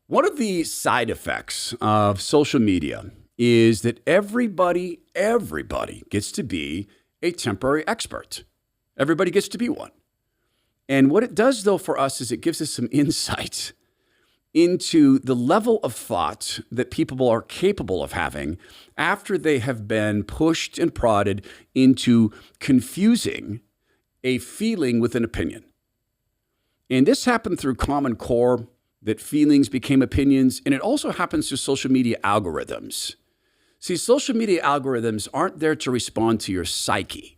One of the side effects of social media is that everybody gets to be a temporary expert. Everybody gets to be one. And what it does, though, for us is it gives us some insight into the level of thought that people are capable of having after they have been pushed and prodded into confusing a feeling with an opinion. And this happened through Common Core, that feelings became opinions, and it also happens through social media algorithms. See, social media algorithms aren't there to respond to your psyche.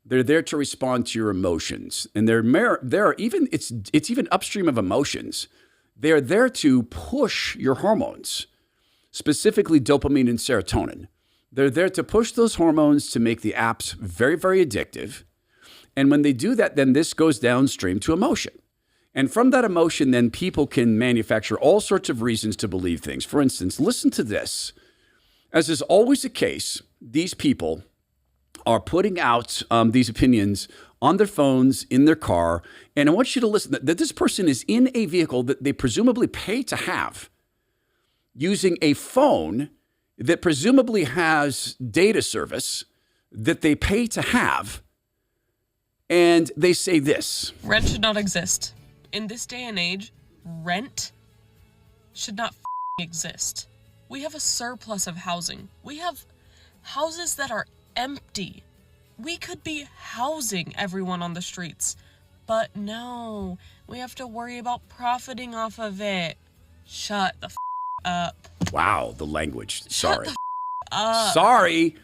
They're there to respond to your emotions. And it's even upstream of emotions. They're there to push your hormones, specifically dopamine and serotonin. They're there to push those hormones to make the apps very, very addictive. And when they do that, then this goes downstream to emotion. And from that emotion, then people can manufacture all sorts of reasons to believe things. For instance, listen to this. As is always the case, these people are putting out these opinions on their phones, in their car. And I want you to listen that this person is in a vehicle that they presumably pay to have, using a phone that presumably has data service that they pay to have. And they say this. Rent should not exist. In this day and age, rent should not exist. We have a surplus of housing. We have houses that are empty. We could be housing everyone on the streets. But no, we have to worry about profiting off of it. Shut the up. Wow, the language. Sorry. Shut the up. Sorry.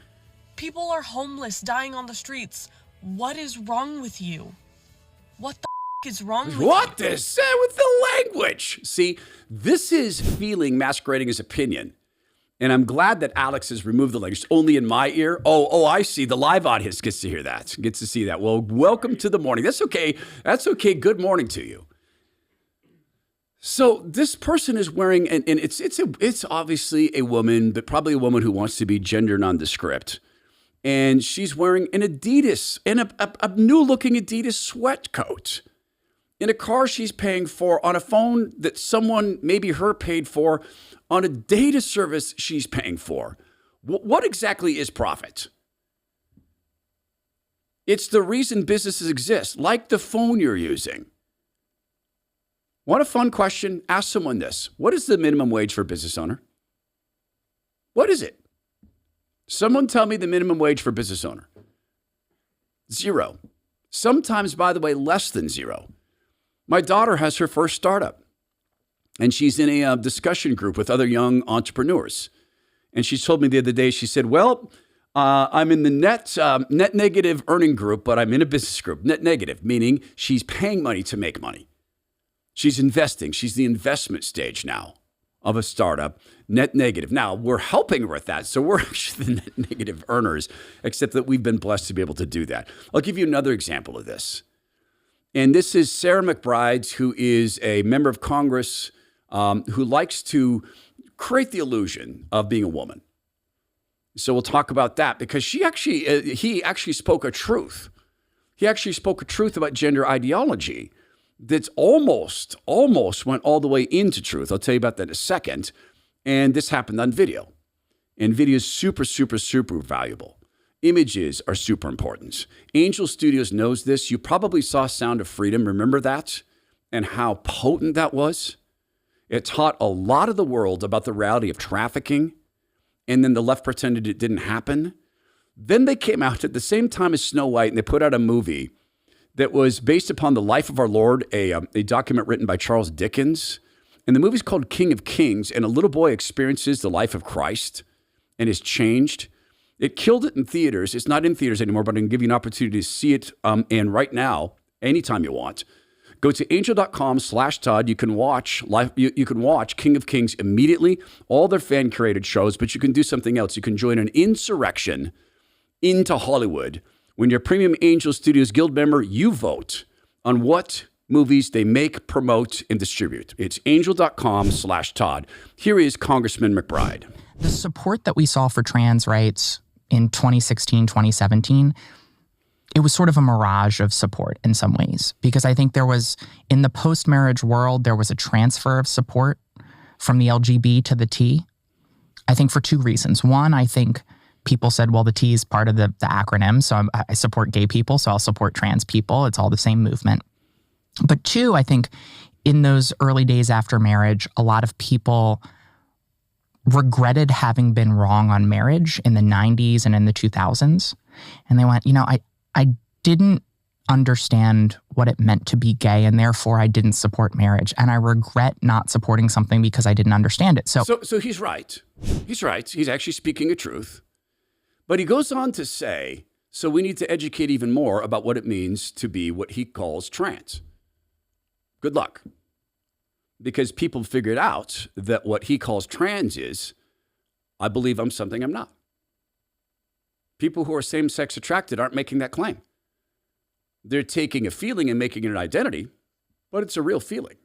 People are homeless, dying on the streets. What is wrong with you? What the is wrong with What you? is with the language? See, this is feeling masquerading as opinion. And I'm glad that Alex has removed the language. It's only in my ear. Oh, I see. The live audience gets to hear that, gets to see that. Well, welcome to the morning. That's okay. That's okay. Good morning to you. So this person is wearing, and it's obviously a woman, but probably a woman who wants to be gender nondescript. And she's wearing an Adidas, and a new-looking Adidas sweat coat. In a car she's paying for, on a phone that someone, maybe her, paid for, on a data service she's paying for. What exactly is profit? It's the reason businesses exist, like the phone you're using. Want a fun question? Ask someone this. What is the minimum wage for a business owner? What is it? Someone tell me the minimum wage for a business owner. 0. Sometimes, by the way, less than 0. My daughter has her first startup, and she's in a discussion group with other young entrepreneurs. And she told me the other day, she said, well, I'm in the net negative earning group, but I'm in a business group. Net negative, meaning she's paying money to make money. She's investing. She's the investment stage now of a startup. Net negative. Now, we're helping her with that. So we're actually the net negative earners, except that we've been blessed to be able to do that. I'll give you another example of this. And this is Sarah McBride, who is a member of Congress who likes to create the illusion of being a woman. So we'll talk about that because he actually spoke a truth. He actually spoke a truth about gender ideology that's almost went all the way into truth. I'll tell you about that in a second. And this happened on video. And video is super, super, super valuable. Images are super important. Angel Studios knows this. You probably saw Sound of Freedom. Remember that? And how potent that was? It taught a lot of the world about the reality of trafficking. And then the left pretended it didn't happen. Then they came out at the same time as Snow White, and they put out a movie that was based upon the life of our Lord, a document written by Charles Dickens. And the movie's called King of Kings, and a little boy experiences the life of Christ and is changed. It killed it in theaters. It's not in theaters anymore, but I can give you an opportunity to see it. And right now, anytime you want, go to angel.com/Todd. You can watch You can watch King of Kings immediately, all their fan curated shows, but you can do something else. You can join an insurrection into Hollywood. When you're a Premium Angel Studios Guild member, you vote on what movies they make, promote, and distribute. It's angel.com/Todd. Here is Congressman McBride. The support that we saw for trans rights in 2016, 2017, it was sort of a mirage of support in some ways, because I think there was, in the post-marriage world, there was a transfer of support from the LGB to the T. I think for two reasons. One, I think people said, well, the T is part of the acronym, so I support gay people, so I'll support trans people. It's all the same movement. But two, I think in those early days after marriage, a lot of people regretted having been wrong on marriage in the 90s and in the 2000s. And they went, I didn't understand what it meant to be gay, and therefore I didn't support marriage. And I regret not supporting something because I didn't understand it. So he's right. He's right. He's actually speaking a truth. But he goes on to say, so we need to educate even more about what it means to be what he calls trans. Good luck. Because people figured out that what he calls trans is, I believe I'm something I'm not. People who are same-sex attracted aren't making that claim. They're taking a feeling and making it an identity, but it's a real feeling.